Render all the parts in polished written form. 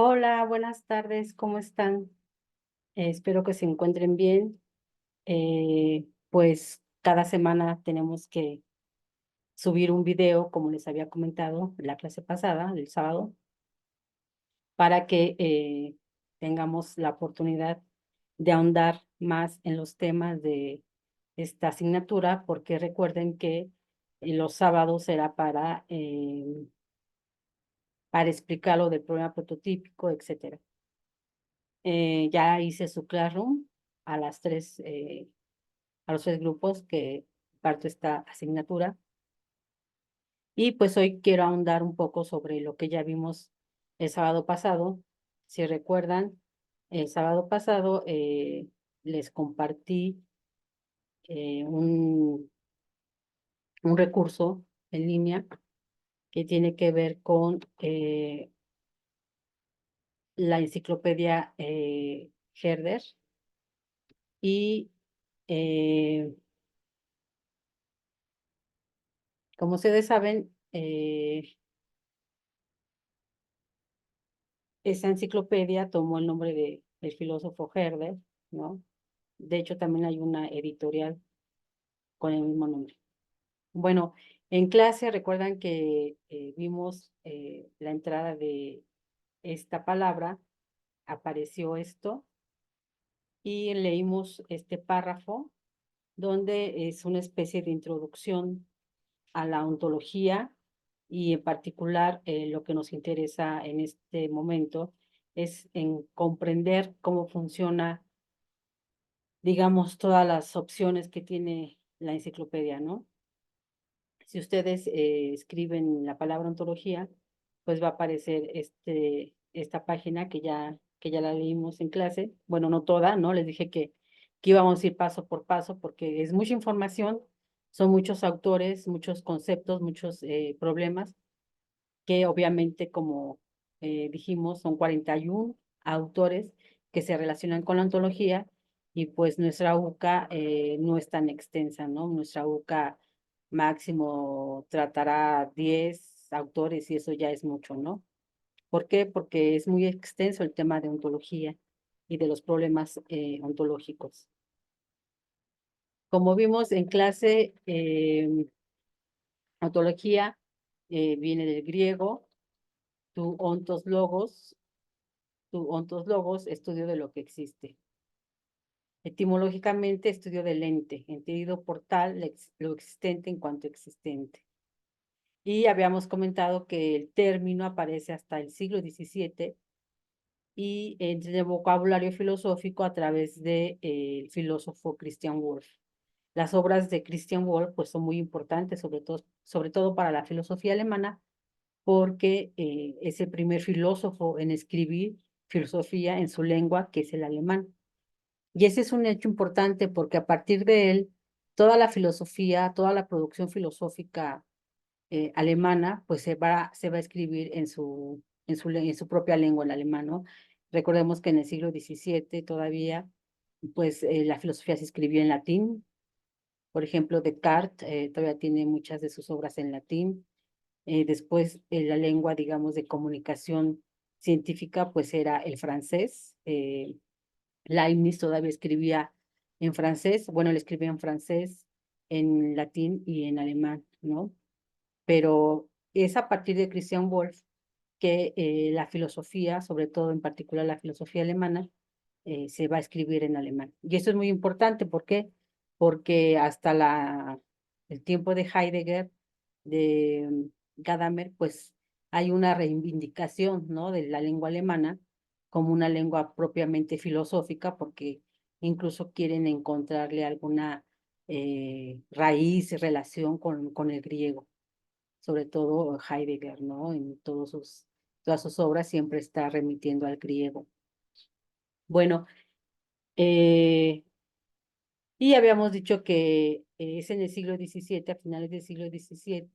Hola, buenas tardes, ¿cómo están? Espero que se encuentren bien. Pues cada semana tenemos que subir un video, como les había comentado en la clase pasada, el sábado, para que tengamos la oportunidad de ahondar más en los temas de esta asignatura, porque recuerden que los sábados será para explicar lo del problema prototípico, etcétera. Ya hice su Classroom a las tres, a los tres grupos que parto esta asignatura. Y pues hoy quiero ahondar un poco sobre lo que ya vimos el sábado pasado. Si recuerdan, el sábado pasado les compartí eh, un, un recurso en línea que tiene que ver con la enciclopedia Herder y eh, como ustedes saben, esa enciclopedia tomó el nombre del filósofo Herder, ¿no? De hecho, también hay una editorial con el mismo nombre. Bueno, en clase recuerdan que vimos la entrada de esta palabra, apareció esto, y leímos este párrafo donde es una especie de introducción a la ontología y en particular lo que nos interesa en este momento es en comprender cómo funciona, digamos, todas las opciones que tiene la enciclopedia, ¿no? Si ustedes escriben la palabra ontología, pues va a aparecer esta página que ya la leímos en clase. Bueno, no toda, ¿no? Les dije que íbamos a ir paso por paso porque es mucha información, son muchos autores, muchos conceptos, muchos problemas que obviamente, como dijimos, son 41 autores que se relacionan con la ontología y pues nuestra UCA no es tan extensa, ¿no? Nuestra UCA máximo tratará 10 autores y eso ya es mucho, ¿no? ¿Por qué? Porque es muy extenso el tema de ontología y de los problemas ontológicos. Como vimos en clase, ontología viene del griego, tu ontos logos, estudio de lo que existe. Etimológicamente, estudio del ente, entendido por tal lo existente en cuanto existente. Y habíamos comentado que el término aparece hasta el siglo XVII y en el vocabulario filosófico a través de, el filósofo Christian Wolff. Las obras de Christian Wolff pues, son muy importantes, sobre todo para la filosofía alemana, porque es el primer filósofo en escribir filosofía en su lengua, que es el alemán. Y ese es un hecho importante porque a partir de él, toda la filosofía, toda la producción filosófica alemana, pues se va a escribir en su propia lengua, el alemán, ¿no? Recordemos que en el siglo XVII todavía, pues la filosofía se escribió en latín. Por ejemplo, Descartes todavía tiene muchas de sus obras en latín. Después, la lengua, digamos, de comunicación científica, pues era el francés. Leibniz todavía escribía en francés, bueno, él escribía en francés, en latín y en alemán, ¿no? Pero es a partir de Christian Wolff que la filosofía, sobre todo en particular la filosofía alemana, se va a escribir en alemán. Y eso es muy importante, ¿por qué? Porque hasta el tiempo de Heidegger, de Gadamer, pues hay una reivindicación, ¿no? De la lengua alemana como una lengua propiamente filosófica, porque incluso quieren encontrarle alguna raíz, relación con el griego, sobre todo Heidegger, ¿no? En todas sus obras siempre está remitiendo al griego. Bueno, eh, y habíamos dicho que es en el siglo XVII, a finales del siglo XVIII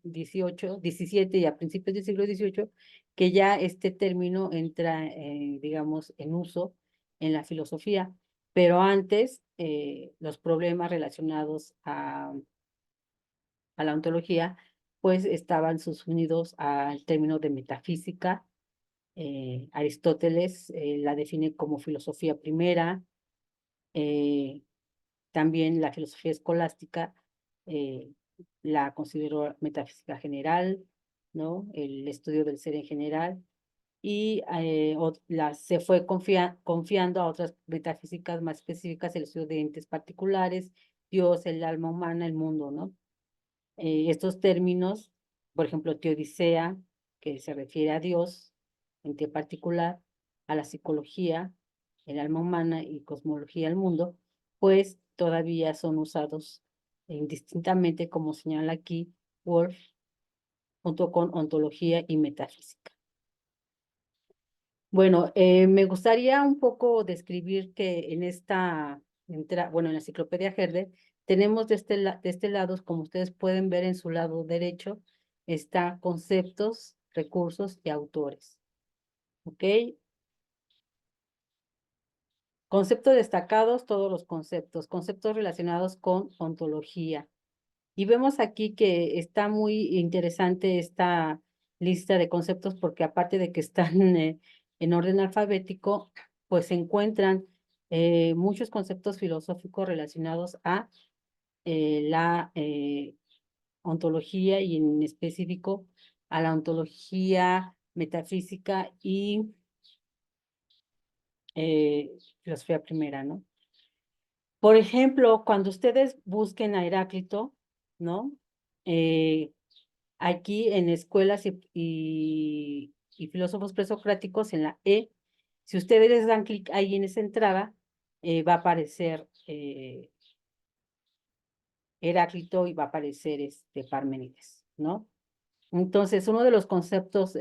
y a principios del siglo XVIII, que ya este término entra, digamos, en uso en la filosofía. Pero antes, los problemas relacionados a la ontología, pues estaban subsumidos al término de metafísica Aristóteles la define como filosofía primera. También la filosofía escolástica eh, la consideró metafísica general, ¿no? El estudio del ser en general. Y se fue confiando a otras metafísicas más específicas, el estudio de entes particulares, Dios, el alma humana, el mundo, ¿no? Estos términos, por ejemplo, teodicea, que se refiere a Dios, ente particular, a la psicología, el alma humana y cosmología del mundo, pues todavía son usados indistintamente, como señala aquí Wolf, junto con ontología y metafísica. Bueno, me gustaría un poco describir que en esta, bueno, en la enciclopedia Herder, tenemos de este lado, como ustedes pueden ver en su lado derecho, está conceptos, recursos y autores. ¿Ok? Conceptos destacados, todos los conceptos. Conceptos relacionados con ontología. Y vemos aquí que está muy interesante esta lista de conceptos porque aparte de que están en orden alfabético, pues se encuentran muchos conceptos filosóficos relacionados a la ontología y en específico a la ontología metafísica y eh, filosofía primera, ¿no? Por ejemplo, cuando ustedes busquen a Heráclito, ¿no? Eh, Aquí en escuelas y filósofos presocráticos, en la E, si ustedes les dan clic ahí en esa entrada, va a aparecer Heráclito y va a aparecer Parménides, ¿no? Entonces, uno de los conceptos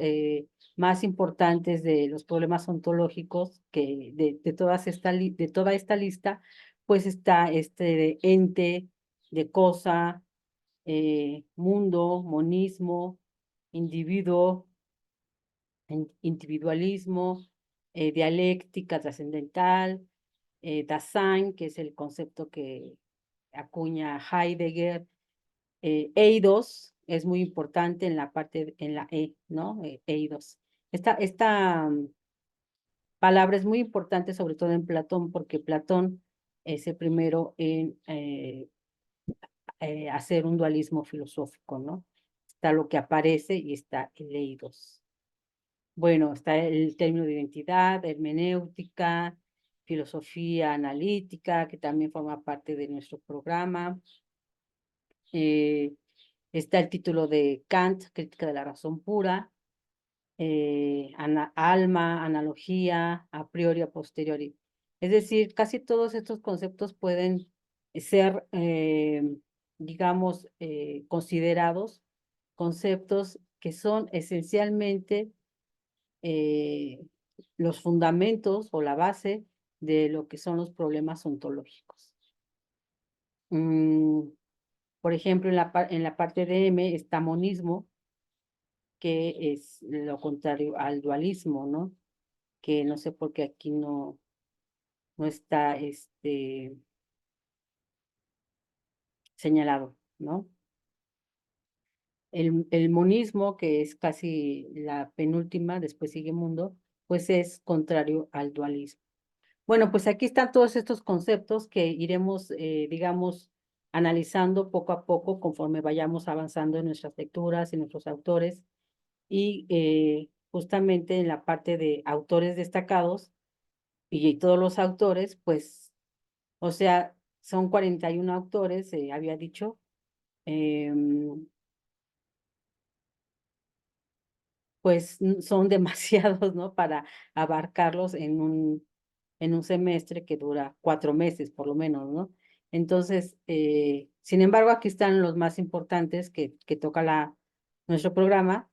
más importantes de los problemas ontológicos de toda esta lista, pues está de ente, de cosa, mundo, monismo, individuo, individualismo, dialéctica trascendental, Dasein, que es el concepto que acuña Heidegger, eidos es muy importante en la parte, en la E, ¿no? Eidos. Esta palabra es muy importante, sobre todo en Platón, porque Platón es el primero en hacer un dualismo filosófico, ¿no? Está lo que aparece y está el eidos. Bueno, está el término de identidad, hermenéutica, filosofía analítica, que también forma parte de nuestro programa. Está el título de Kant, Crítica de la Razón Pura, alma, analogía, a priori, a posteriori. Es decir, casi todos estos conceptos pueden ser, digamos, considerados conceptos que son esencialmente eh, los fundamentos o la base de lo que son los problemas ontológicos. Por ejemplo, en la parte de M está monismo, que es lo contrario al dualismo, ¿no? Que no sé por qué aquí no está señalado, ¿no? El monismo, que es casi la penúltima, después sigue mundo, pues es contrario al dualismo. Bueno, pues aquí están todos estos conceptos que iremos, digamos, analizando poco a poco conforme vayamos avanzando en nuestras lecturas, en nuestros autores. Y justamente en la parte de autores destacados y todos los autores, pues, o sea, son 41 autores, había dicho, pues son demasiados, ¿no? Para abarcarlos en un semestre que dura 4 meses, por lo menos, ¿no? Entonces, sin embargo, aquí están los más importantes que toca nuestro programa.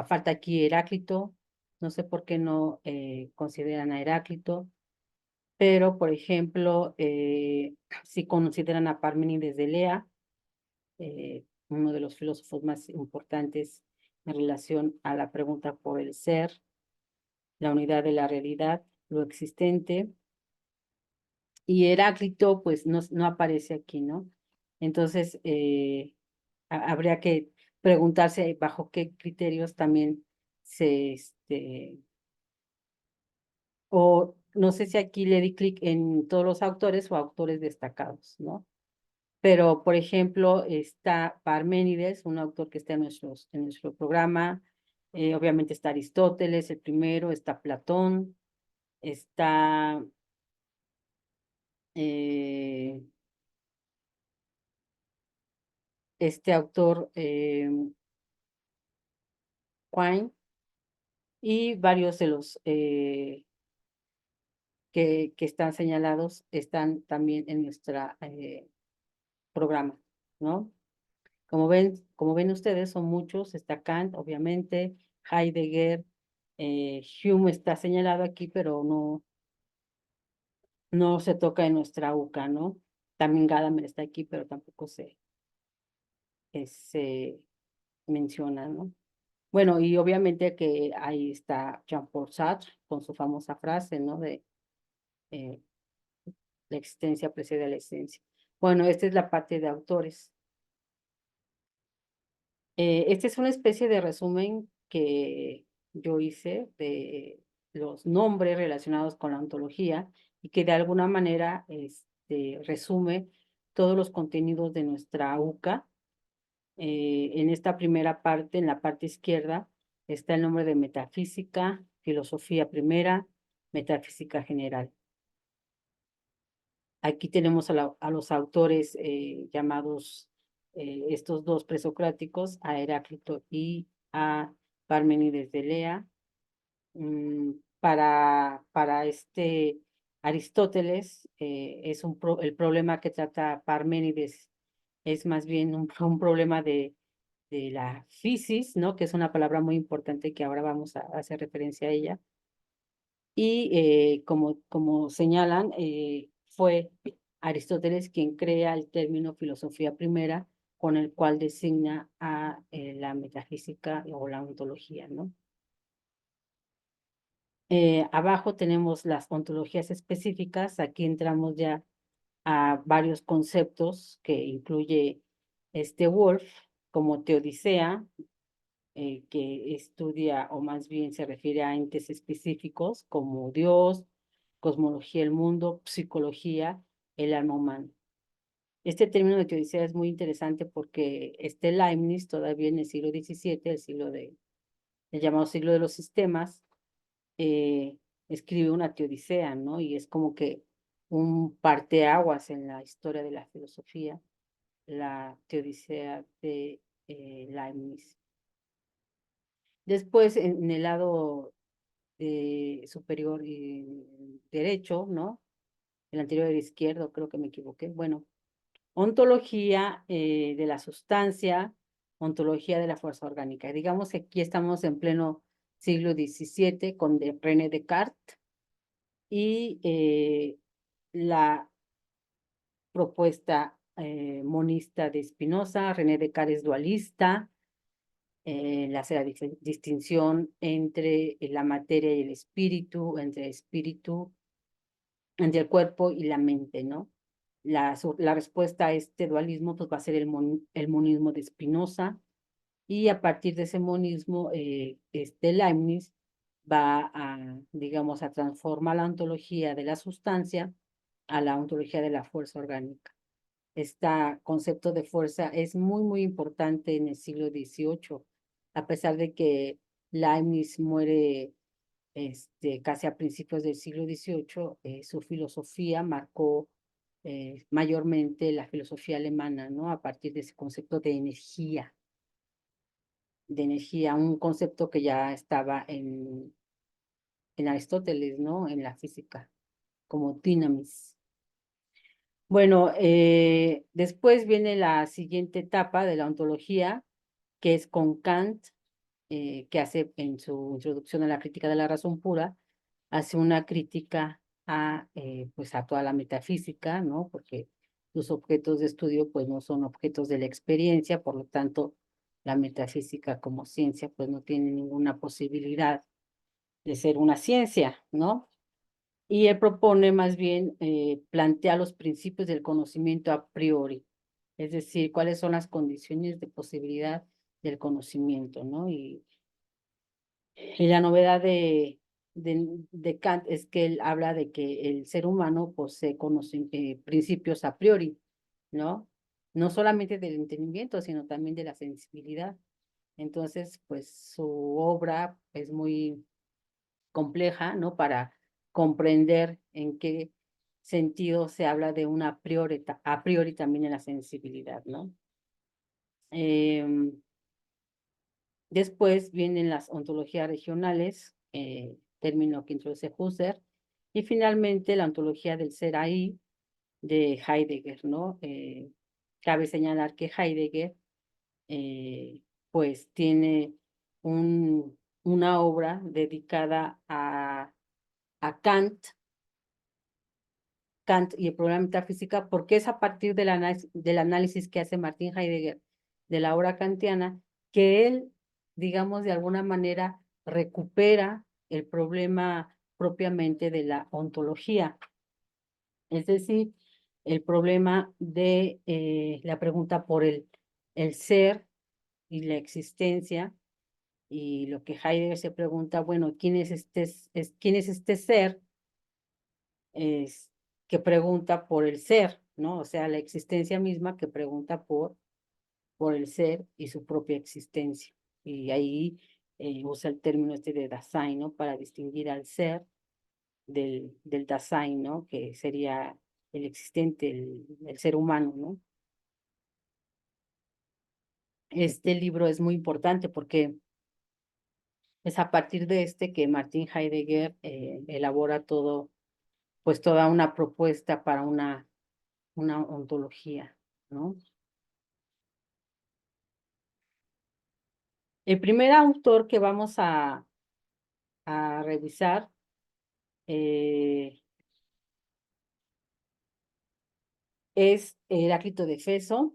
Falta aquí Heráclito, no sé por qué no consideran a Heráclito, pero, por ejemplo, si consideran a Parménides de Lea, uno de los filósofos más importantes en relación a la pregunta por el ser, la unidad de la realidad, lo existente, y Heráclito, pues, no aparece aquí, ¿no? Entonces, habría que preguntarse bajo qué criterios también o no sé si aquí le di clic en todos los autores o autores destacados, ¿no? Pero, por ejemplo, está Parménides, un autor que está en nuestro programa. Obviamente está Aristóteles, el primero, está Platón, está eh, este autor Quine, y varios de los que están señalados están también en nuestro programa, ¿no? Como ven ustedes, son muchos. Está Kant, obviamente, Heidegger, Hume está señalado aquí, pero no se toca en nuestra UCA, ¿no? También Gadamer está aquí, pero tampoco se menciona, ¿no? Bueno, y obviamente que ahí está Jean-Paul Sartre con su famosa frase, ¿no? De eh, la existencia precede a la esencia. Bueno, esta es la parte de autores. Esta es una especie de resumen que yo hice de los nombres relacionados con la ontología y que de alguna manera resume todos los contenidos de nuestra UCA. En esta primera parte, en la parte izquierda, está el nombre de metafísica, filosofía primera, metafísica general. Aquí tenemos a los autores llamados estos dos presocráticos, a Heráclito y a Parménides de Lea. Para Aristóteles, el problema que trata Parménides es más bien un problema de la fisis, ¿no? Que es una palabra muy importante que ahora vamos a hacer referencia a ella. Y como señalan, fue Aristóteles quien crea el término filosofía primera, con el cual designa a la metafísica o la ontología, ¿no? Abajo tenemos las ontologías específicas. Aquí entramos ya a varios conceptos que incluye Wolf, como teodicea, que estudia o más bien se refiere a entes específicos como Dios, cosmología del mundo, psicología, el alma humana. Este término de teodicea es muy interesante porque Leibniz, todavía en el siglo XVII, el llamado siglo de los sistemas, eh, escribe una teodicea, ¿no? Y es como que un parteaguas en la historia de la filosofía, la teodicea de Leibniz. Después, en el lado superior derecho, ¿no? El anterior era izquierdo, creo que me equivoqué. Bueno, ontología de la sustancia, ontología de la fuerza orgánica. Digamos que aquí estamos en pleno siglo XVII con René Descartes y la propuesta monista de Spinoza. René Descartes es dualista, le hace la distinción entre la materia y el espíritu, entre el cuerpo y la mente, ¿no? La respuesta a este dualismo pues va a ser el monismo de Spinoza, y a partir de ese monismo, Leibniz va digamos, a transformar la ontología de la sustancia a la ontología de la fuerza orgánica. Este concepto de fuerza es muy, muy importante en el siglo XVIII, a pesar de que Leibniz muere casi a principios del siglo XVIII, su filosofía marcó mayormente la filosofía alemana, ¿no? A partir de ese concepto de energía, un concepto que ya estaba en Aristóteles, ¿no? En la física, como dynamis. Bueno, después viene la siguiente etapa de la ontología, que es con Kant, que hace en su introducción a la crítica de la razón pura, hace una crítica pues a toda la metafísica, ¿no? Porque los objetos de estudio pues no son objetos de la experiencia, por lo tanto, la metafísica como ciencia pues no tiene ninguna posibilidad de ser una ciencia, ¿no? Y él propone más bien, plantea los principios del conocimiento a priori, es decir, cuáles son las condiciones de posibilidad del conocimiento, ¿no? Y la novedad de Kant es que él habla de que el ser humano posee principios a priori, ¿no? No solamente del entendimiento, sino también de la sensibilidad. Entonces, pues su obra es muy compleja, ¿no? Para comprender en qué sentido se habla de una a priori también en la sensibilidad, ¿no? Después vienen las ontologías regionales, término que introduce Husserl, y finalmente la ontología del ser ahí de Heidegger, ¿no? Cabe señalar que Heidegger, pues, tiene una obra dedicada a Kant y el problema de metafísica, porque es a partir del análisis que hace Martin Heidegger de la obra kantiana que él, digamos, de alguna manera recupera el problema propiamente de la ontología, es decir, el problema de la pregunta por el ser y la existencia, y lo que Heidegger se pregunta, bueno, ¿quién es este ser? Es, que pregunta por el ser, ¿no? O sea, la existencia misma que pregunta por el ser y su propia existencia. Y ahí usa el término este de Dasein, ¿no? Para distinguir al ser del Dasein, ¿no? Que sería el existente, el ser humano, ¿no? Este libro es muy importante porque es a partir de este que Martin Heidegger elabora pues toda una propuesta para una ontología, ¿no? El primer autor que vamos a revisar eh, es Heráclito de Éfeso.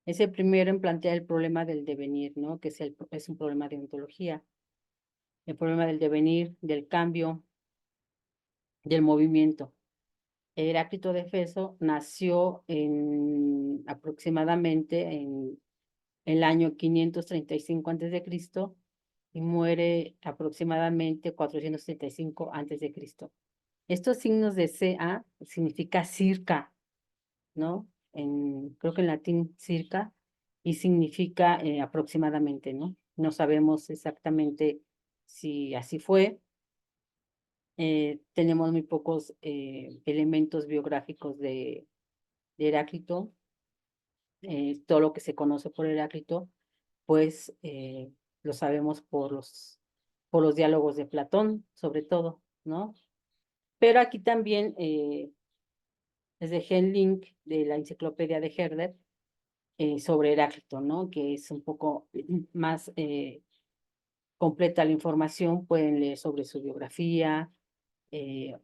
Es el primero en plantear el problema del devenir, ¿no? Que es un problema de ontología. El problema del devenir, del cambio, del movimiento. Heráclito de Éfeso nació aproximadamente en el año 535 a.C. y muere aproximadamente 435 a.C. Estos signos de CA significa circa, ¿no? Creo que en latín circa, y significa aproximadamente, ¿no? No sabemos exactamente si así fue. Tenemos muy pocos elementos biográficos de Heráclito. Todo lo que se conoce por Heráclito, pues lo sabemos por los diálogos de Platón, sobre todo, ¿no? Pero aquí también les dejé el link de la enciclopedia de Herder sobre Heráclito, ¿no? Que es un poco más completa la información, pueden leer sobre su biografía.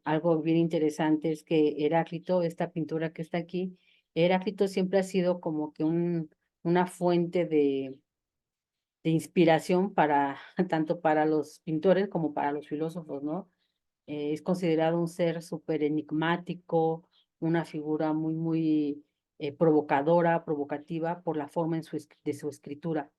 Algo bien interesante es que Heráclito, esta pintura que está aquí, Heráclito siempre ha sido como que una fuente de inspiración para tanto para los pintores como para los filósofos, ¿no? Es considerado un ser súper enigmático, una figura muy provocadora, provocativa por la forma de su escritura,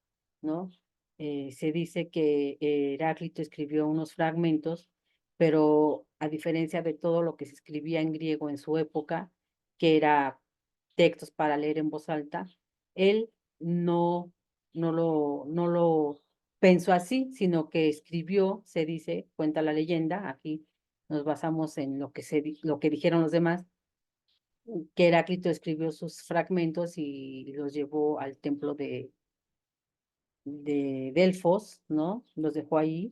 ¿no? Se dice que Heráclito escribió unos fragmentos, pero a diferencia de todo lo que se escribía en griego en su época, que era textos para leer en voz alta, él no lo pensó así, sino que escribió, se dice, cuenta la leyenda, aquí nos basamos en lo que dijeron los demás, que Heráclito escribió sus fragmentos y los llevó al templo de Delfos, ¿no? Los dejó ahí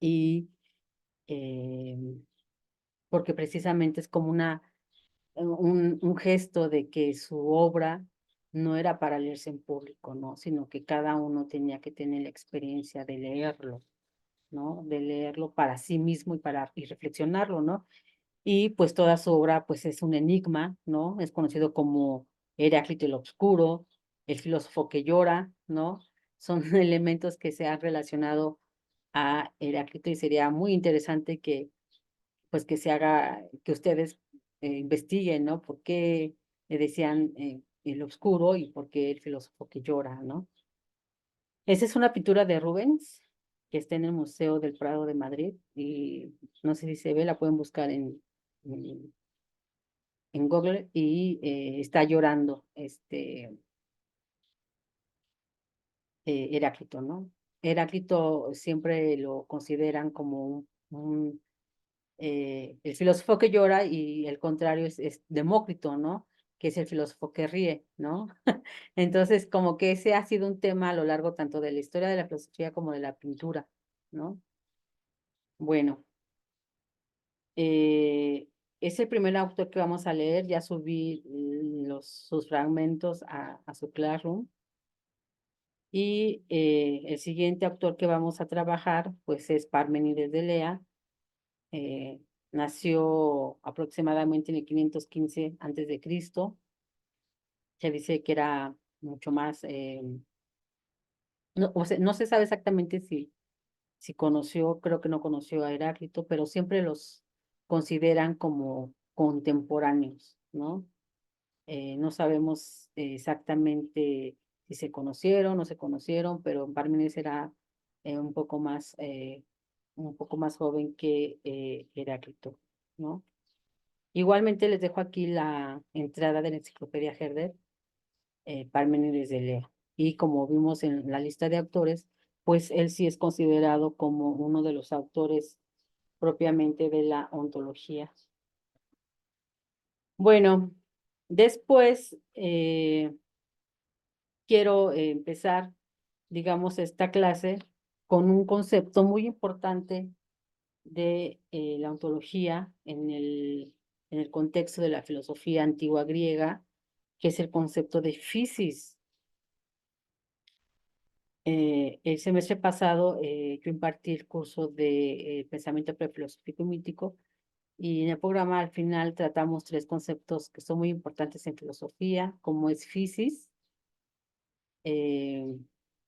y eh, porque precisamente es como un gesto de que su obra no era para leerse en público, ¿no? Sino que cada uno tenía que tener la experiencia de leerlo, ¿no? De leerlo para sí mismo y reflexionarlo, ¿no? Y pues toda su obra pues es un enigma, ¿no? Es conocido como Heráclito el Obscuro, el filósofo que llora, ¿no? Son elementos que se han relacionado a Heráclito y sería muy interesante que pues que ustedes investiguen, ¿no? ¿Por qué le decían el Obscuro y por qué el filósofo que llora, ¿no? Esa es una pintura de Rubens que está en el Museo del Prado de Madrid y no sé si se ve, la pueden buscar en, en Google y está llorando Heráclito, ¿no? Heráclito siempre lo consideran como el filósofo que llora y el contrario es Demócrito, ¿no? Que es el filósofo que ríe, ¿no? Entonces, como que ese ha sido un tema a lo largo tanto de la historia de la filosofía como de la pintura, ¿no? Bueno, eh, es el primer autor que vamos a leer, ya subí sus fragmentos a su Classroom. Y el siguiente autor que vamos a trabajar, pues es Parménides de Lea. eh, Nació aproximadamente en el 515 antes de Cristo. Se dice que era mucho más, no, o sea, no se sabe exactamente si conoció, creo que no conoció a Heráclito, pero siempre los consideran como contemporáneos, ¿no? No sabemos exactamente si se conocieron o no se conocieron, pero Parménides era eh, un poco más, eh, un poco más joven que Heráclito, ¿no? Igualmente les dejo aquí la entrada de la enciclopedia Herder, Parménides de Lea. Y como vimos en la lista de autores, pues él sí es considerado como uno de los autores propiamente de la ontología. Bueno, después quiero empezar, digamos, esta clase con un concepto muy importante de la ontología en el contexto de la filosofía antigua griega, que es el concepto de physis. El semestre pasado yo impartí el curso de pensamiento prefilosófico y mítico, y en el programa al final tratamos tres conceptos que son muy importantes en filosofía, como es physis, eh,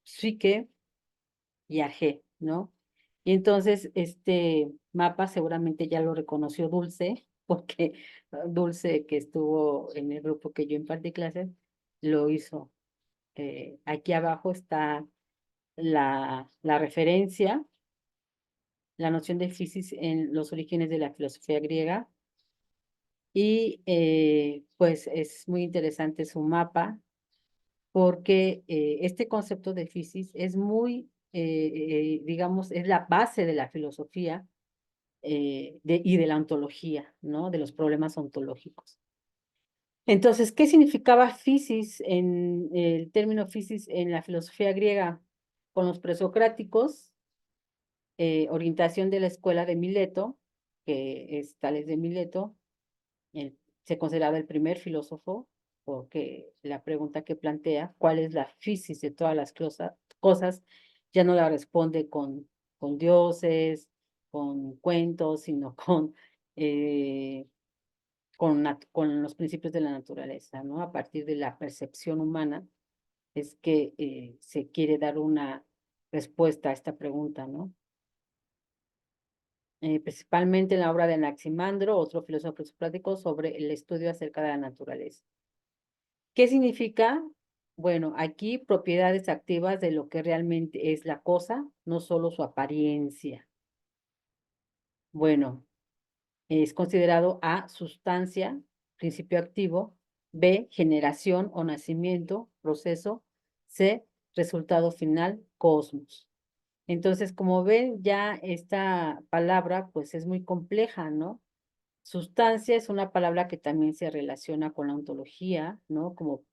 psique y AG, ¿no? Y entonces este mapa seguramente ya lo reconoció Dulce, porque Dulce, que estuvo en el grupo que yo impartí clases, lo hizo. Aquí abajo está la referencia, la noción de physis en los orígenes de la filosofía griega, y pues es muy interesante su mapa, porque este concepto de physis es muy, digamos, es la base de la filosofía y de la ontología, ¿no? De los problemas ontológicos. Entonces, ¿qué significaba physis en el término physis en la filosofía griega? Con los presocráticos, orientación de la escuela de Mileto, que es Tales de Mileto, se consideraba el primer filósofo, porque la pregunta que plantea, ¿cuál es la physis de todas las cosas? Ya no la responde con dioses, con cuentos, sino con los principios de la naturaleza, ¿no? A partir de la percepción humana es que se quiere dar una respuesta a esta pregunta, ¿no? Principalmente en la obra de Anaximandro, otro filósofo presocrático, sobre el estudio acerca de la naturaleza. ¿Qué significa? Bueno, aquí propiedades activas de lo que realmente es la cosa, no solo su apariencia. Bueno, es considerado A, sustancia, principio activo; B, generación o nacimiento, proceso; C, resultado final, cosmos. Entonces, como ven, ya esta palabra pues es muy compleja, ¿no? Sustancia es una palabra que también se relaciona con la ontología, ¿no? Como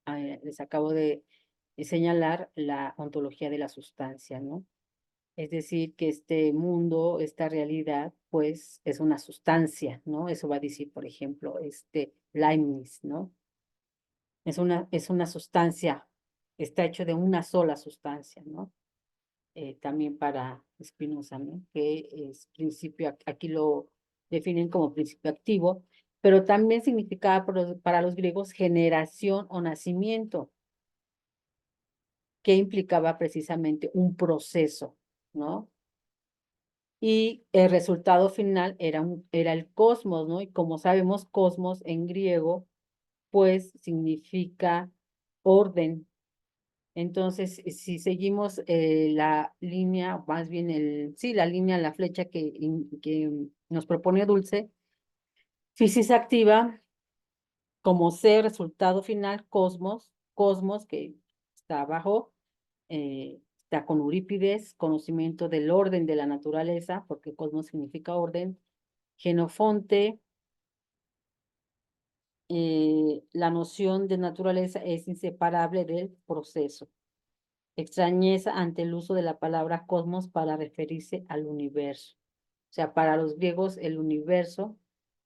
les acabo de señalar, la ontología de la sustancia, ¿no? Es decir, que este mundo, esta realidad, pues es una sustancia, ¿no? Eso va a decir, por ejemplo, Leibniz, ¿no? Es una sustancia, está hecho de una sola sustancia, ¿no? También para Spinoza, ¿no? Que es principio, aquí lo definen como principio activo, pero también significaba para los griegos generación o nacimiento, que implicaba precisamente un proceso, ¿no? Y el resultado final era el cosmos, ¿no? Y como sabemos, cosmos en griego, pues significa orden, Entonces, si seguimos la línea, más bien la línea, la flecha que nos propone Dulce, fisis activa como C, resultado final, cosmos que está abajo, está con Eurípides, conocimiento del orden de la naturaleza, porque cosmos significa orden, Genofonte, la noción de naturaleza es inseparable del proceso. Extrañeza ante el uso de la palabra cosmos para referirse al universo. O sea, para los griegos el universo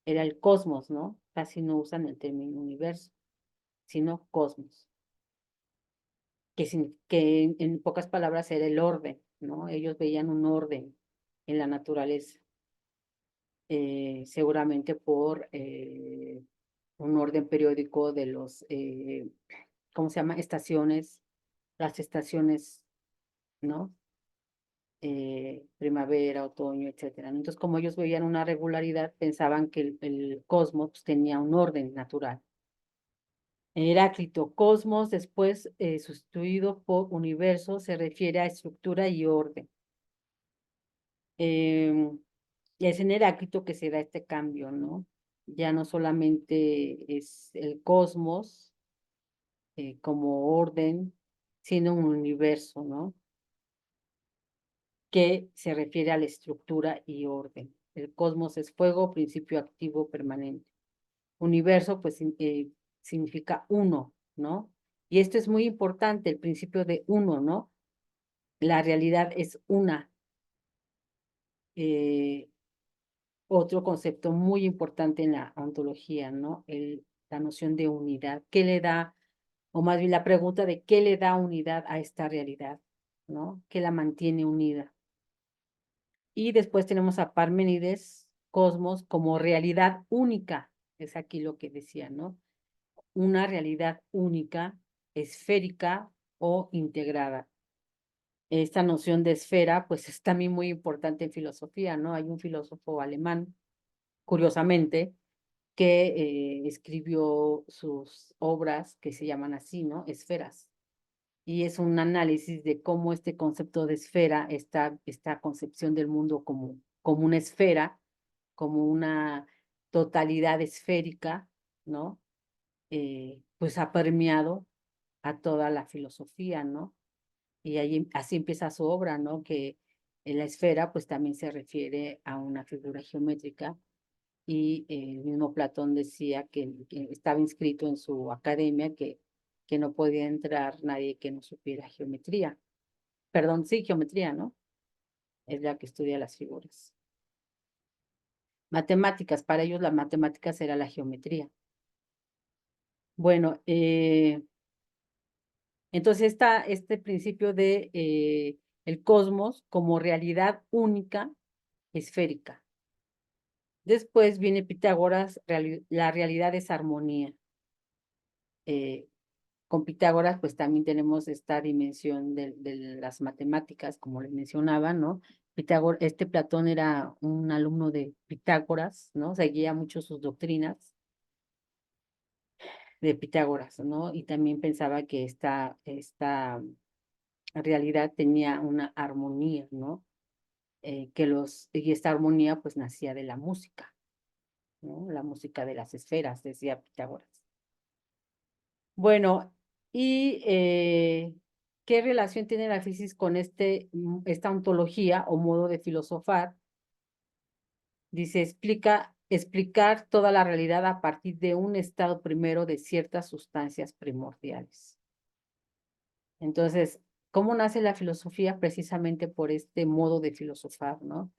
era el cosmos, ¿no? Casi no usan el término universo, sino cosmos, que en pocas palabras era el orden, ¿no? Ellos veían un orden en la naturaleza, seguramente por un orden periódico de los, ¿cómo se llama? Estaciones, las estaciones, ¿no? Primavera, otoño, etcétera. Entonces, como ellos veían una regularidad, pensaban que el cosmos pues, tenía un orden natural. Heráclito, cosmos, después sustituido por universo, se refiere a estructura y orden. Y es en Heráclito que se da este cambio, ¿no? Ya no solamente es el cosmos como orden, sino un universo, ¿no? Que se refiere a la estructura y orden. El cosmos es fuego, principio activo permanente. Universo, pues, significa uno, ¿no? Y esto es muy importante, el principio de uno, ¿no? La realidad es una. Eh, Otro concepto muy importante en la ontología, ¿no? La noción de unidad. ¿Qué le da, o más bien la pregunta de qué le da unidad a esta realidad, ¿no? ¿Qué la mantiene unida? Y después tenemos a Parménides, cosmos, como realidad única. Es aquí lo que decía, ¿no? Una realidad única, esférica o integrada. Esta noción de esfera, pues es también muy importante en filosofía, ¿no? Hay un filósofo alemán, curiosamente, que escribió sus obras que se llaman así, ¿no? Esferas. Y es un análisis de cómo este concepto de esfera, esta concepción del mundo como una esfera, como una totalidad esférica, ¿no? Pues ha permeado a toda la filosofía, ¿no? Y ahí, así empieza su obra, ¿no? Que en la esfera, pues también se refiere a una figura geométrica y el mismo Platón decía que estaba inscrito en su academia que no podía entrar nadie que no supiera geometría. Perdón, sí, geometría, ¿no? Es la que estudia las figuras. Matemáticas, para ellos la matemáticas era la geometría. Bueno, entonces está este principio de el cosmos como realidad única, esférica. Después viene Pitágoras, la realidad es armonía. Eh, con Pitágoras, pues también tenemos esta dimensión de las matemáticas, como les mencionaba, ¿no? Pitágoras, Platón era un alumno de Pitágoras, ¿no? Seguía mucho sus doctrinas de Pitágoras, ¿no? Y también pensaba que esta realidad tenía una armonía, ¿no? Y esta armonía pues nacía de la música, ¿no? La música de las esferas, decía Pitágoras. Bueno, y ¿qué relación tiene la física con esta ontología o modo de filosofar? Dice, explicar toda la realidad a partir de un estado primero de ciertas sustancias primordiales. Entonces, ¿cómo nace la filosofía? Precisamente por este modo de filosofar, ¿no?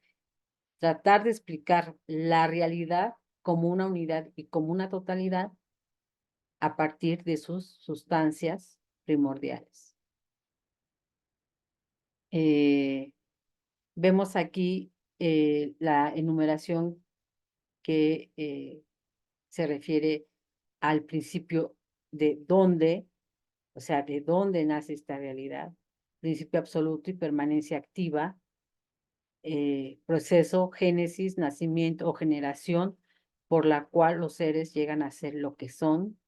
Tratar de explicar la realidad como una unidad y como una totalidad a partir de sus sustancias primordiales. Vemos aquí la enumeración que se refiere al principio de dónde, o sea, de dónde nace esta realidad, principio absoluto y permanencia activa, proceso, génesis, nacimiento o generación por la cual los seres llegan a ser lo que son,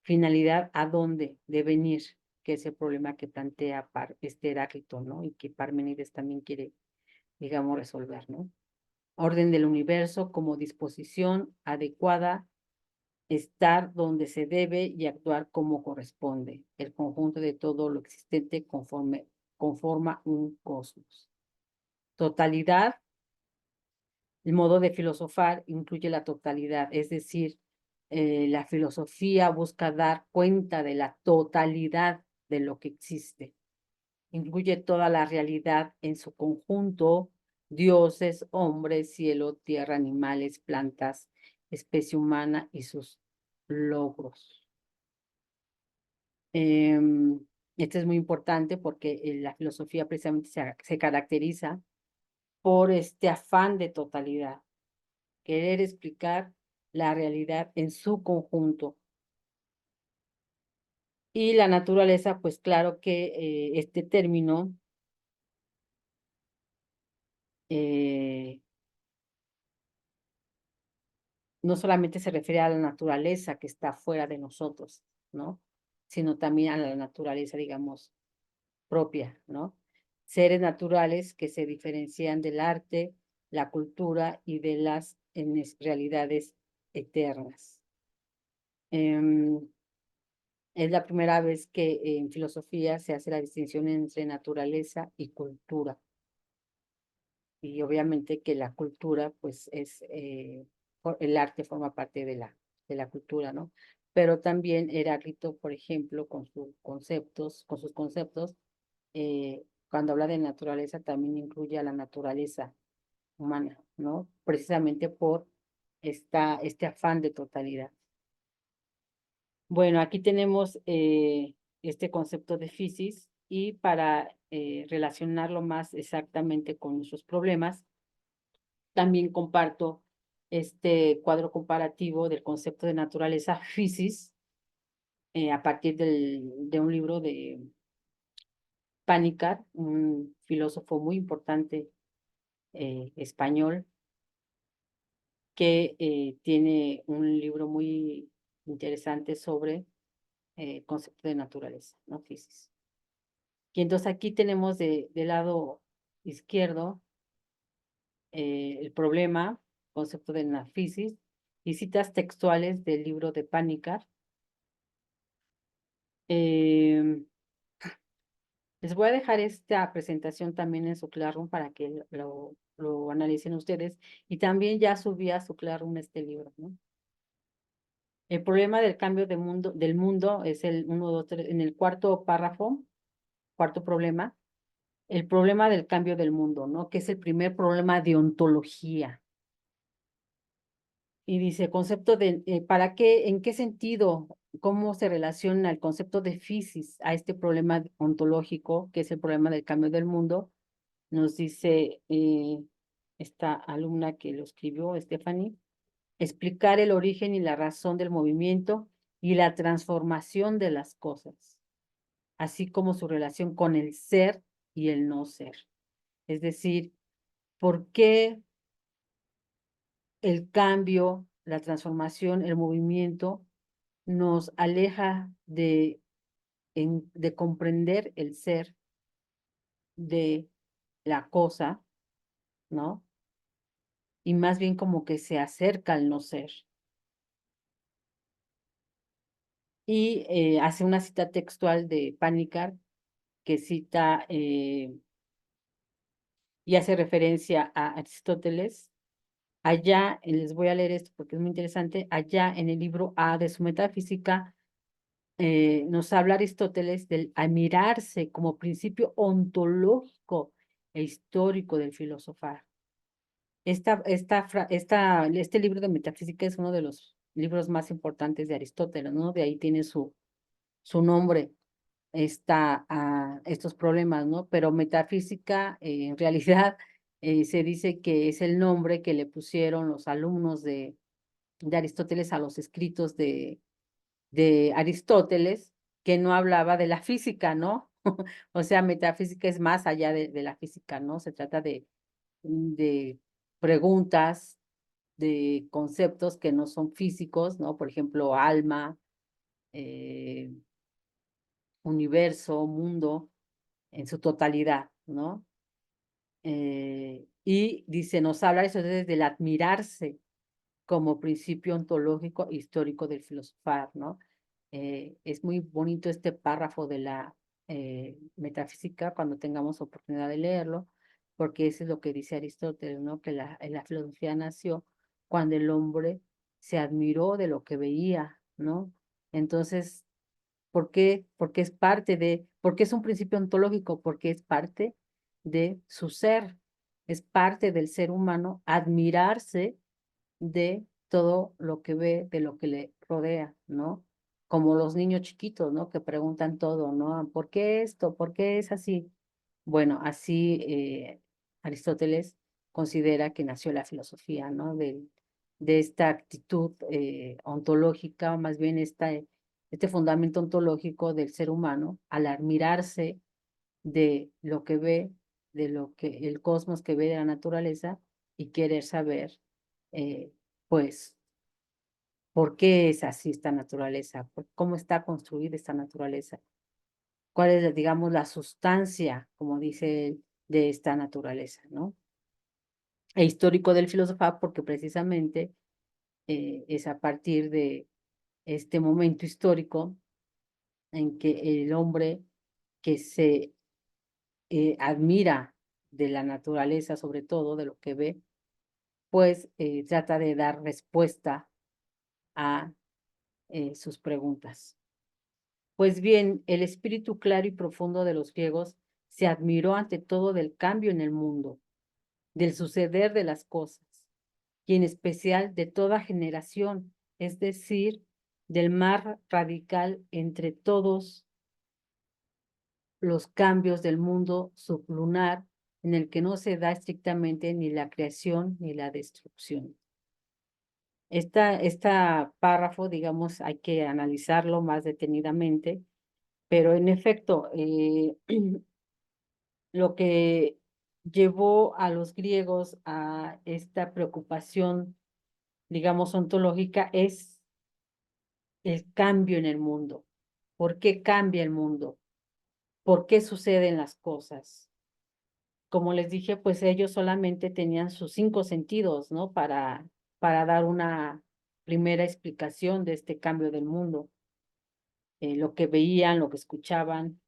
finalidad, a dónde, devenir. que es el problema que plantea este Heráclito, ¿no? Y que Parménides también quiere, digamos, resolver, ¿no? Orden del universo como disposición adecuada, estar donde se debe y actuar como corresponde. El conjunto de todo lo existente conforma un cosmos. Totalidad, el modo de filosofar incluye la totalidad, es decir, la filosofía busca dar cuenta de la totalidad de lo que existe. Incluye toda la realidad en su conjunto, dioses, hombres, cielo, tierra, animales, plantas, especie humana y sus logros. Este es muy importante porque la filosofía precisamente se caracteriza por este afán de totalidad, querer explicar la realidad en su conjunto. Y la naturaleza, pues claro que este término no solamente se refiere a la naturaleza que está fuera de nosotros, ¿no? Sino también a la naturaleza, digamos, propia, ¿no? Seres naturales que se diferencian del arte, la cultura y de las realidades eternas. Es la primera vez que en filosofía se hace la distinción entre naturaleza y cultura. Y obviamente que la cultura, pues es, el arte forma parte de la cultura, ¿no? Pero también Heráclito, por ejemplo, con sus conceptos, cuando habla de naturaleza, también incluye a la naturaleza humana, ¿no? Precisamente por este afán de totalidad. Bueno, aquí tenemos este concepto de physis y para relacionarlo más exactamente con nuestros problemas, también comparto este cuadro comparativo del concepto de naturaleza physis a partir de un libro de Panikkar, un filósofo muy importante español, que tiene un libro muy interesante sobre concepto de naturaleza, ¿no? Physis. Y entonces aquí tenemos del lado izquierdo el problema, concepto de la physis, y citas textuales del libro de Panikkar. Les voy a dejar esta presentación también en su Classroom para que lo analicen ustedes. Y también ya subí a su Classroom este libro, ¿no? El problema del cambio del mundo es el 1, 2, 3, en el cuarto párrafo, cuarto problema, el problema del cambio del mundo, ¿no? Que es el primer problema de ontología. Y dice, concepto de, ¿para qué, en qué sentido, cómo se relaciona el concepto de physis a este problema ontológico, que es el problema del cambio del mundo? Nos dice esta alumna que lo escribió, Stephanie, explicar el origen y la razón del movimiento y la transformación de las cosas, así como su relación con el ser y el no ser. Es decir, ¿por qué el cambio, la transformación, el movimiento nos aleja de comprender el ser de la cosa, ¿no? Y más bien como que se acerca al no ser? Y hace una cita textual de Panikkar que cita y hace referencia a Aristóteles. Allá, les voy a leer esto porque es muy interesante, allá en el libro A de su metafísica, nos habla Aristóteles del admirarse como principio ontológico e histórico del filosofar. Este libro de metafísica es uno de los libros más importantes de Aristóteles, ¿no? De ahí tiene su nombre estos problemas, ¿no? Pero metafísica, en realidad, se dice que es el nombre que le pusieron los alumnos de Aristóteles a los escritos de Aristóteles, que no hablaba de la física, ¿no? O sea, metafísica es más allá de la física, ¿no? Se trata de preguntas, de conceptos que no son físicos, ¿no? Por ejemplo, alma, eh, universo, mundo, en su totalidad, ¿no? Y dice, nos habla eso desde el admirarse como principio ontológico histórico del filosofar, ¿no? Es muy bonito este párrafo de la metafísica cuando tengamos oportunidad de leerlo, porque eso es lo que dice Aristóteles, ¿no? Que la filosofía nació cuando el hombre se admiró de lo que veía, ¿no? Entonces, ¿por qué? Porque es parte de, porque es un principio ontológico, porque es parte de su ser, es parte del ser humano admirarse de todo lo que ve, de lo que le rodea, ¿no? Como los niños chiquitos, ¿no? Que preguntan todo, ¿no? ¿Por qué esto? ¿Por qué es así? Bueno, así Aristóteles considera que nació la filosofía, ¿no? De esta actitud ontológica, o más bien este fundamento ontológico del ser humano, al admirarse de lo que ve, de lo que el cosmos que ve de la naturaleza y querer saber, eh, pues, por qué es así esta naturaleza, cómo está construida esta naturaleza, cuál es, digamos, la sustancia, como dice él, de esta naturaleza, ¿no? E histórico del filósofo, porque precisamente es a partir de este momento histórico en que el hombre que se admira de la naturaleza, sobre todo de lo que ve, pues trata de dar respuesta a sus preguntas. Pues bien, el espíritu claro y profundo de los griegos se admiró ante todo del cambio en el mundo, del suceder de las cosas, y en especial de toda generación, es decir, del mar radical entre todos los cambios del mundo sublunar, en el que no se da estrictamente ni la creación ni la destrucción. Esta párrafo, digamos, hay que analizarlo más detenidamente, pero en efecto, lo que llevó a los griegos a esta preocupación, digamos, ontológica es el cambio en el mundo. ¿Por qué cambia el mundo? ¿Por qué suceden las cosas? Como les dije, pues ellos solamente tenían sus 5 sentidos, ¿no? Para dar una primera explicación de este cambio del mundo. Lo que veían, lo que escuchaban,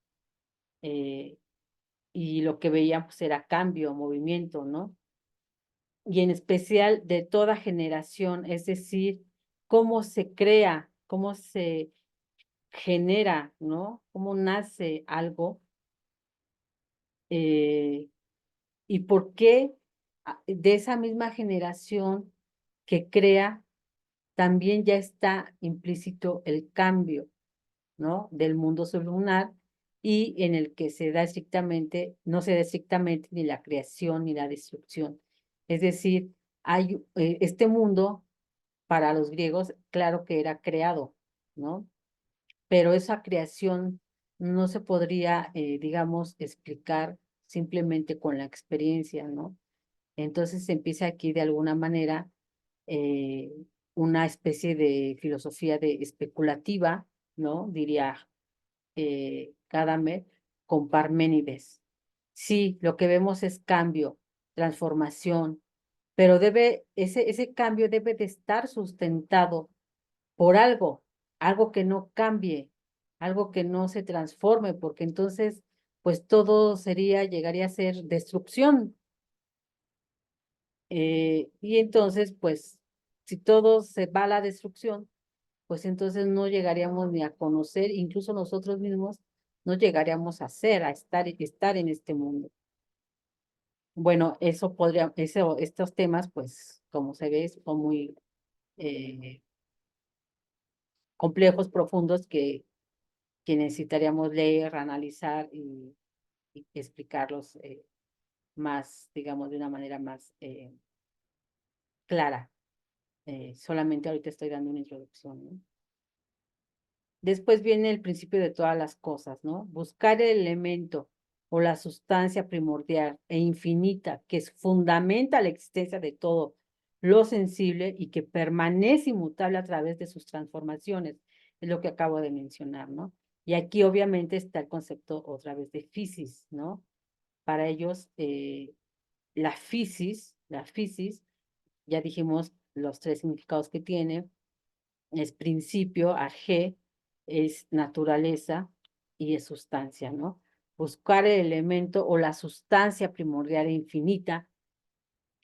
eh, y lo que veían pues era cambio, movimiento, ¿no? Y en especial de toda generación, es decir, cómo se crea, cómo se genera, ¿no? Cómo nace algo eh, y por qué de esa misma generación que crea también ya está implícito el cambio, ¿no? Del mundo sublunar y en el que se da estrictamente, no se da estrictamente ni la creación ni la destrucción. Es decir, hay este mundo para los griegos, claro que era creado, ¿no? Pero esa creación no se podría, digamos, explicar simplemente con la experiencia, ¿no? Entonces se empieza aquí de alguna manera eh, una especie de filosofía de especulativa, ¿no? Diría Gadamer, con Parménides. Sí, lo que vemos es cambio, transformación, pero ese cambio debe de estar sustentado por algo, algo que no cambie, algo que no se transforme, porque entonces, pues todo llegaría a ser destrucción. Y entonces, pues, si todo se va a la destrucción, pues entonces no llegaríamos ni a conocer, incluso nosotros mismos no llegaríamos a ser, a estar en este mundo. Bueno, estos temas, pues, como se ve, son muy eh, complejos, profundos, que necesitaríamos leer, analizar y explicarlos más, digamos, de una manera más clara. Solamente ahorita estoy dando una introducción, ¿no? Después viene el principio de todas las cosas, ¿no? Buscar el elemento o la sustancia primordial e infinita que fundamenta la existencia de todo lo sensible y que permanece inmutable a través de sus transformaciones, es lo que acabo de mencionar, ¿no? Y aquí obviamente está el concepto otra vez de physis, ¿no? Para ellos, la physis, ya dijimos los tres significados que tiene, es principio, arjé, es naturaleza y es sustancia, ¿no? Buscar el elemento o la sustancia primordial e infinita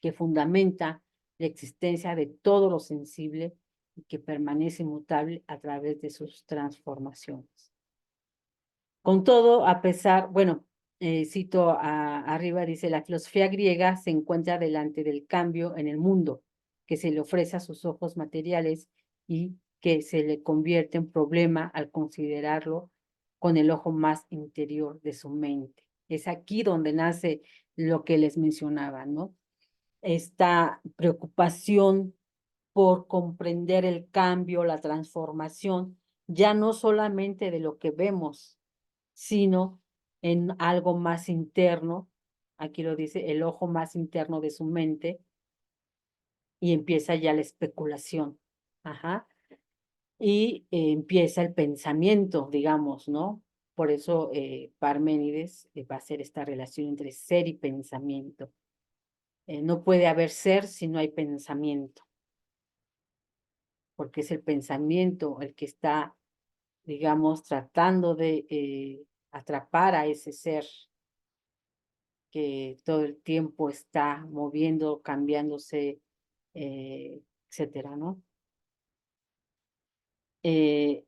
que fundamenta la existencia de todo lo sensible y que permanece inmutable a través de sus transformaciones. Con todo, a pesar, bueno, cito arriba, dice, la filosofía griega se encuentra delante del cambio en el mundo que se le ofrece a sus ojos materiales y que se le convierte en problema al considerarlo con el ojo más interior de su mente. Es aquí donde nace lo que les mencionaba, ¿no? Esta preocupación por comprender el cambio, la transformación, ya no solamente de lo que vemos, sino en algo más interno, aquí lo dice, el ojo más interno de su mente, y empieza ya la especulación. Ajá. Y empieza el pensamiento, digamos, ¿no? Por eso Parménides va a hacer esta relación entre ser y pensamiento. No puede haber ser si no hay pensamiento, porque es el pensamiento el que está, digamos, tratando de atrapar a ese ser que todo el tiempo está moviendo, cambiándose, etcétera, ¿no? Eh,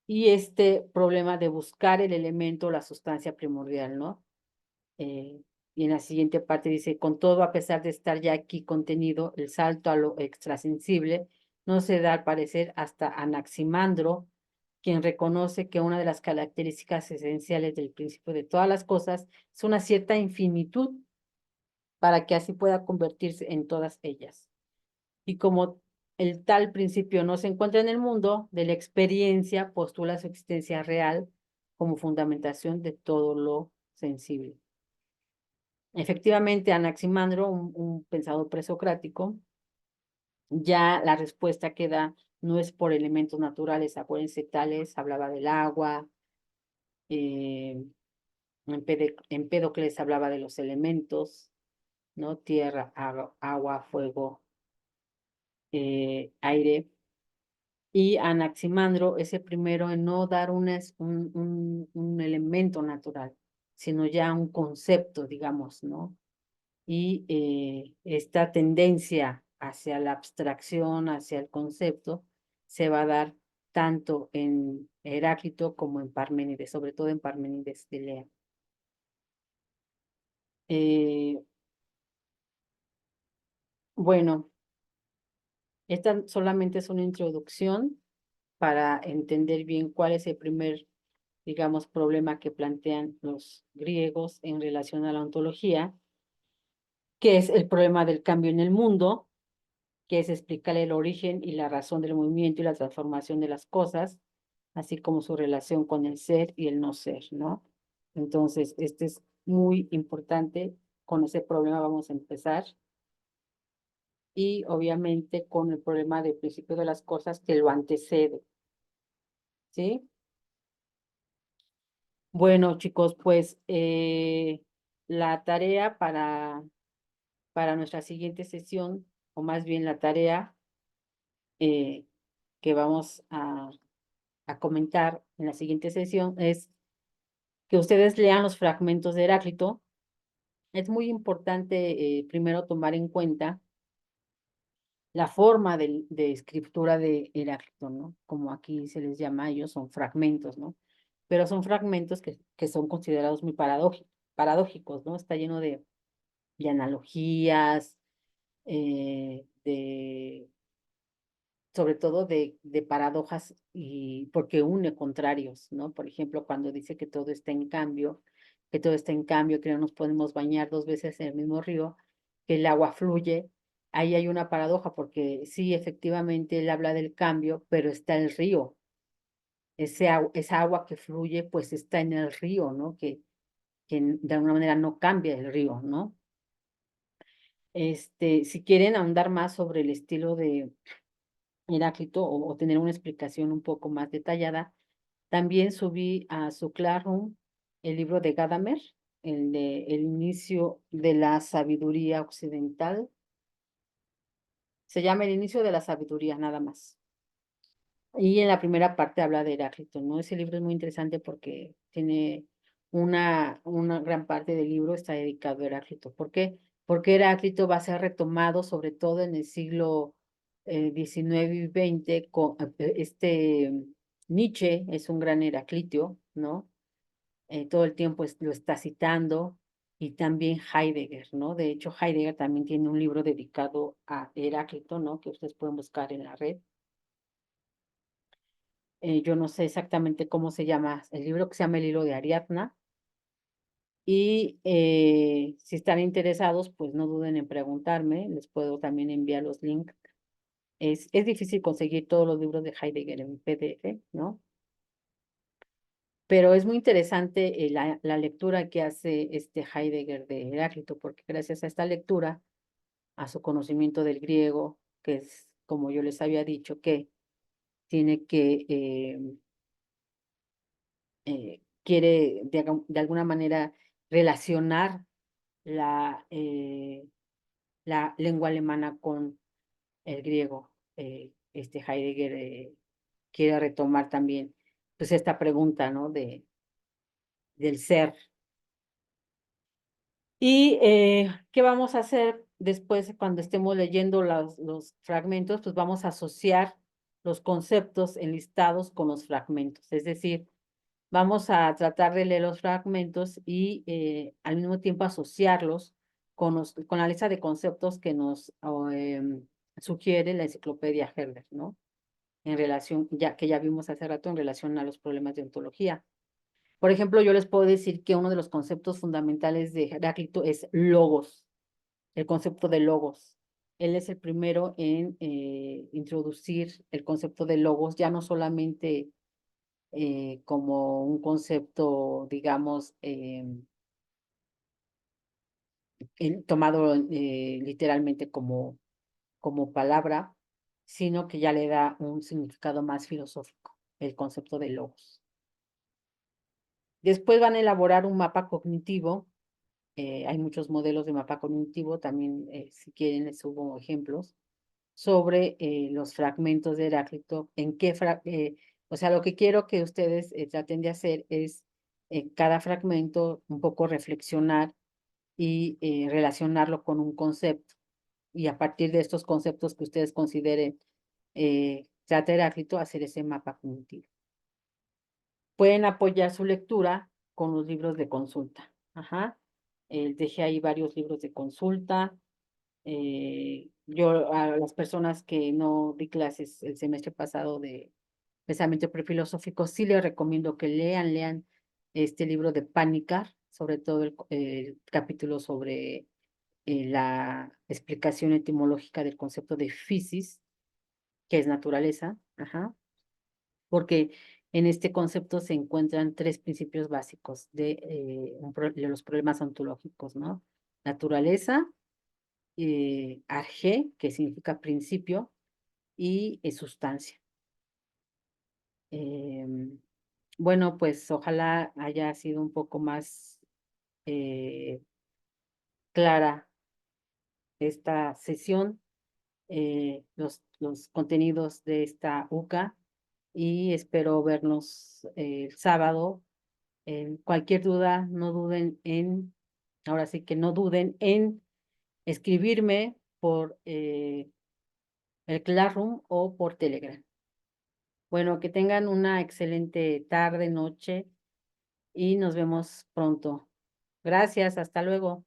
y este problema de buscar el elemento, la sustancia primordial, ¿no? Eh, y en la siguiente parte dice, con todo, a pesar de estar ya aquí contenido, el salto a lo extrasensible no se da al parecer hasta Anaximandro, quien reconoce que una de las características esenciales del principio de todas las cosas es una cierta infinitud para que así pueda convertirse en todas ellas. Y como el tal principio no se encuentra en el mundo, de la experiencia postula su existencia real como fundamentación de todo lo sensible. Efectivamente, Anaximandro, un pensador presocrático, ya la respuesta que da no es por elementos naturales, acuérdense, tales, hablaba del agua, eh, Empédocles hablaba de los elementos, ¿no? Tierra, agua, fuego, aire. Y Anaximandro es el primero en no dar un elemento natural, sino ya un concepto, digamos, ¿no? Y esta tendencia hacia la abstracción, hacia el concepto, se va a dar tanto en Heráclito como en Parménides, sobre todo en Parménides de Lea. Bueno, esta solamente es una introducción para entender bien cuál es el primer, digamos, problema que plantean los griegos en relación a la ontología, que es el problema del cambio en el mundo, que es explicar el origen y la razón del movimiento y la transformación de las cosas, así como su relación con el ser y el no ser, ¿no? Entonces, este es muy importante. Con ese problema vamos a empezar. Y obviamente con el problema del principio de las cosas que lo antecede, ¿sí? Bueno, chicos, pues la tarea para nuestra siguiente sesión, o más bien la tarea eh, que vamos a comentar en la siguiente sesión es que ustedes lean los fragmentos de Heráclito. Es muy importante primero tomar en cuenta la forma de escritura de Heráclito, ¿no? Como aquí se les llama a ellos, son fragmentos, ¿no? Pero son fragmentos que son considerados muy paradójicos, ¿no? Está lleno de analogías, sobre todo de paradojas, y porque une contrarios, ¿no? Por ejemplo, cuando dice que todo está en cambio, que todo está en cambio, que no nos podemos bañar dos veces en el mismo río, que el agua fluye, ahí hay una paradoja, porque sí, efectivamente, él habla del cambio, pero está el río. Esa agua que fluye, pues está en el río, ¿no? Que de alguna manera no cambia el río, ¿no? Si quieren ahondar más sobre el estilo de Heráclito o tener una explicación un poco más detallada, También subí a su Classroom el libro de Gadamer, el de El inicio de la sabiduría occidental. Se llama El inicio de la sabiduría, nada más. Y en la primera parte habla de Heráclito, ¿no? Ese libro es muy interesante porque tiene una gran parte del libro está dedicado a Heráclito. ¿Por qué? Porque Heráclito va a ser retomado sobre todo en el siglo XIX y XX. Nietzsche es un gran Heraclitio, ¿no? Todo el tiempo lo está citando, y también Heidegger, ¿no? De hecho, Heidegger también tiene un libro dedicado a Heráclito, ¿no? Que ustedes pueden buscar en la red. Yo no sé exactamente cómo se llama el libro, que se llama El hilo de Ariadna. Y si están interesados, pues no duden en preguntarme, les puedo también enviar los links. Es difícil conseguir todos los libros de Heidegger en PDF, ¿no? Pero es muy interesante la lectura que hace este Heidegger de Heráclito, porque gracias a esta lectura, a su conocimiento del griego, que es, como yo les había dicho, que tiene que quiere de alguna manera relacionar la lengua alemana con el griego. Heidegger quiere retomar también pues esta pregunta, ¿no? Del ser. ¿Y qué vamos a hacer después cuando estemos leyendo los fragmentos? Pues vamos a asociar los conceptos enlistados con los fragmentos. Es decir, vamos a tratar de leer los fragmentos y al mismo tiempo asociarlos con la lista de conceptos que nos sugiere la enciclopedia Herder, ¿no? En relación, ya que ya vimos hace rato, en relación a los problemas de ontología. Por ejemplo, yo les puedo decir que uno de los conceptos fundamentales de Heráclito es logos, el concepto de logos. Él es el primero en introducir el concepto de logos, ya no solamente como un concepto, digamos, tomado literalmente como palabra, sino que ya le da un significado más filosófico, el concepto de logos. Después van a elaborar un mapa cognitivo. Hay muchos modelos de mapa cognitivo, también si quieren les subo ejemplos, sobre los fragmentos de Heráclito, o sea, lo que quiero que ustedes traten de hacer es cada fragmento un poco reflexionar y relacionarlo con un concepto. Y a partir de estos conceptos que ustedes consideren trata Heráclito, hacer ese mapa cognitivo. Pueden apoyar su lectura con los libros de consulta. Ajá. Dejé ahí varios libros de consulta. Yo a las personas que no di clases el semestre pasado de pensamiento prefilosófico, sí les recomiendo que lean este libro de Panikkar, sobre todo el capítulo sobre la explicación etimológica del concepto de physis, que es naturaleza. Ajá. Porque en este concepto se encuentran tres principios básicos de los problemas ontológicos, ¿no? Naturaleza, arjé, que significa principio, y sustancia. Bueno, pues ojalá haya sido un poco más clara esta sesión, los contenidos de esta UCA, y espero vernos el sábado. Cualquier duda, no duden ahora sí que no duden en escribirme por el Classroom o por Telegram. Bueno, que tengan una excelente tarde, noche, y nos vemos pronto. Gracias, hasta luego.